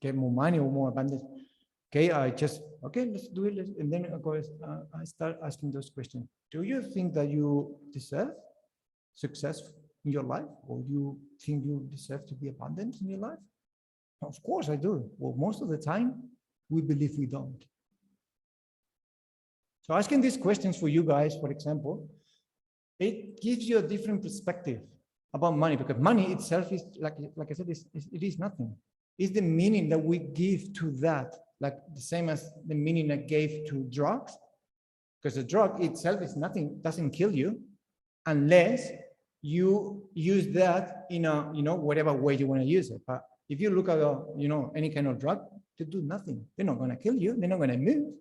[SPEAKER 1] get more money or more abundance. Okay, okay, let's do it. And then I start asking those questions. Do you think that you deserve success in your life, or you think you deserve to be abundant in your life? Of course I do. Well, most of the time, we believe we don't. So asking these questions for you guys, for example, it gives you a different perspective about money, because money itself is, like I said, it is nothing. It's the meaning that we give to that, like the same as the meaning I gave to drugs, because the drug itself is nothing, doesn't kill you, unless you use that in a, whatever way you want to use it. But if you look at, any kind of drug, they do nothing. They're not going to kill you. They're not going to move.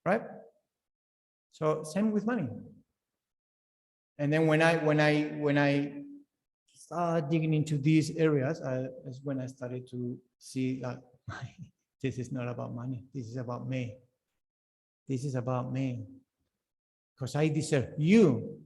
[SPEAKER 1] Right? So same with money. And then when I start digging into these areas, is when I started to see that this is not about money. This is about me. This is about me. Because I deserve you.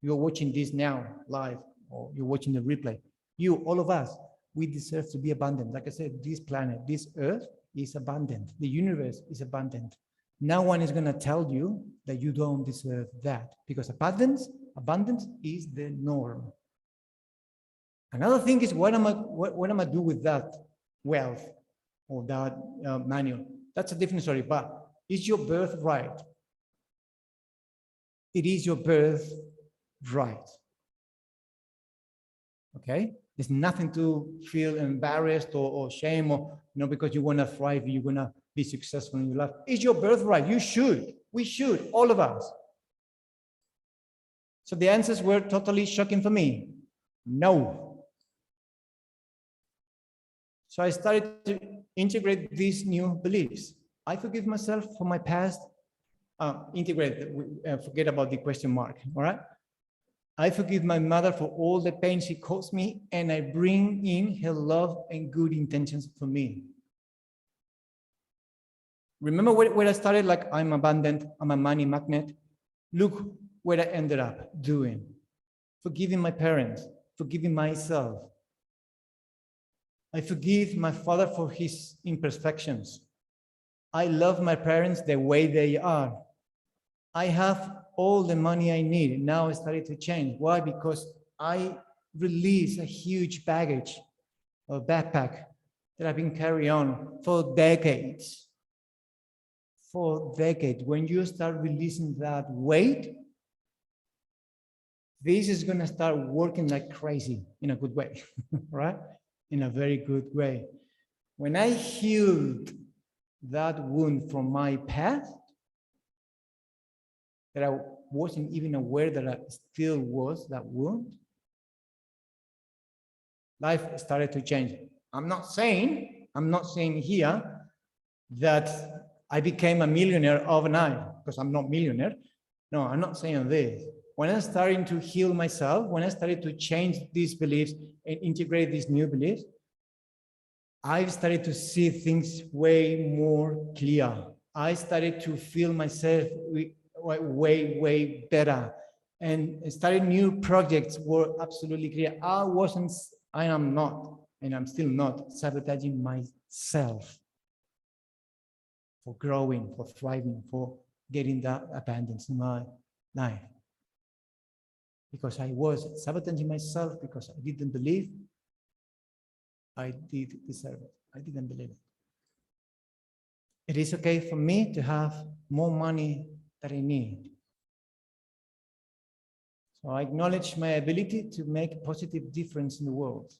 [SPEAKER 1] You're watching this now live, or you're watching the replay. You, all of us, we deserve to be abundant. Like I said, this planet, this earth is abundant. The universe is abundant. No one is going to tell you that you don't deserve that, because abundance is the norm. Another thing is, what am I do with that wealth or that money? That's a different story, but it's your birthright. It is your birthright. Okay? There's nothing to feel embarrassed or shame, or because you want to thrive, you're going to be successful in your life. It's your birthright. You should. We should, all of us. So the answers were totally shocking for me. No. So I started to integrate these new beliefs. I forgive myself for my past. Forget about the question mark, all right? I forgive my mother for all the pain she caused me, and I bring in her love and good intentions for me. Remember where I started, like I'm abundant, I'm a money magnet? Look what I ended up doing. Forgiving my parents, forgiving myself. I forgive my father for his imperfections. I love my parents the way they are. I have all the money I need. Now I started to change. Why? Because I released a huge baggage or backpack that I've been carrying on for decades. For decades. When you start releasing that weight, this is going to start working like crazy in a good way, right? In a very good way. When I healed that wound from my past, that I wasn't even aware that I still was that wound, life started to change. I'm not saying here that I became a millionaire overnight, because I'm not a millionaire. No, I'm not saying this. When I started to heal myself, when I started to change these beliefs and integrate these new beliefs, I started to see things way more clear. I started to feel myself way better, and starting new projects were absolutely clear. I am not, and I'm still not sabotaging myself for growing, for thriving, for getting that abundance in my life. Because I was sabotaging myself because I didn't believe I did deserve it. I didn't believe it. It is okay for me to have more money that I need. So I acknowledge my ability to make a positive difference in the world.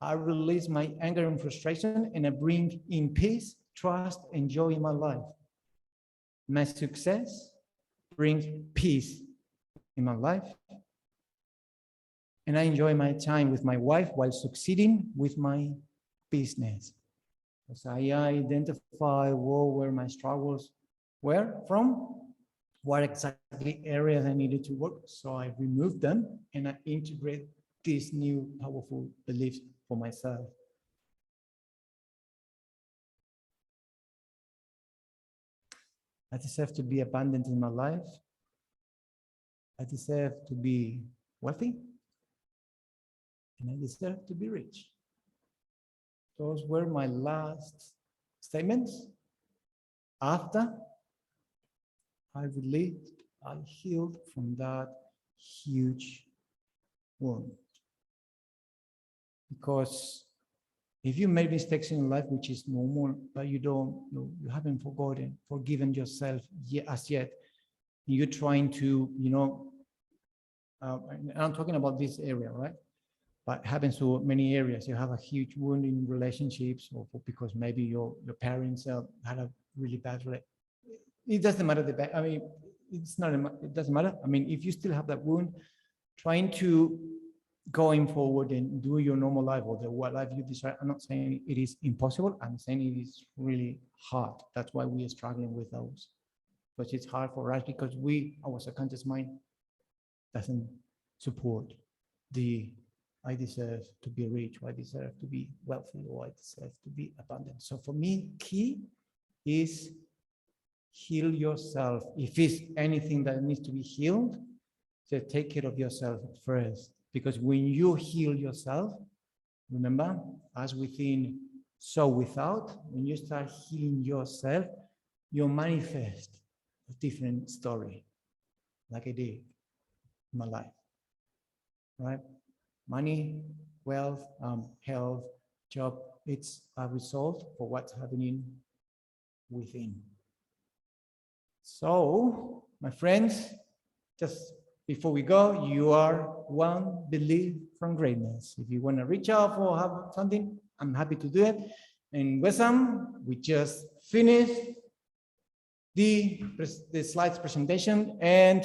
[SPEAKER 1] I release my anger and frustration, and I bring in peace, trust, and joy in my life. My success brings peace in my life. And I enjoy my time with my wife while succeeding with my business. Because I identify where my struggles were from, what exactly areas I needed to work. So I removed them and I integrate this new powerful belief for myself. I deserve to be abundant in my life. I deserve to be wealthy. And I deserve to be rich. Those were my last statements. After I released, I healed from that huge wound. Because if you made mistakes in life, which is normal, but you haven't forgiven yourself as yet, you're trying to, and I'm talking about this area, right? But it happens to many areas. You have a huge wound in relationships, or because maybe your parents had a really bad relationship. It doesn't matter. It doesn't matter. I mean, if you still have that wound, trying to going forward and do your normal life or the life you desire. I'm not saying it is impossible. I'm saying it is really hard. That's why we are struggling with those. But it's hard for us because our subconscious mind doesn't support the I deserve to be rich, or I deserve to be wealthy, or I deserve to be abundant. So for me, key is heal yourself. If it's anything that needs to be healed, so take care of yourself first. Because when you heal yourself, remember, as within, so without, when you start healing yourself, you manifest a different story, like I did in my life, right? Money, wealth, health, job, it's a result for what's happening within. So, my friends, just before we go, you are one belief from greatness. If you want to reach out or have something, I'm happy to do it. And Wesam, we just finished the slides presentation, and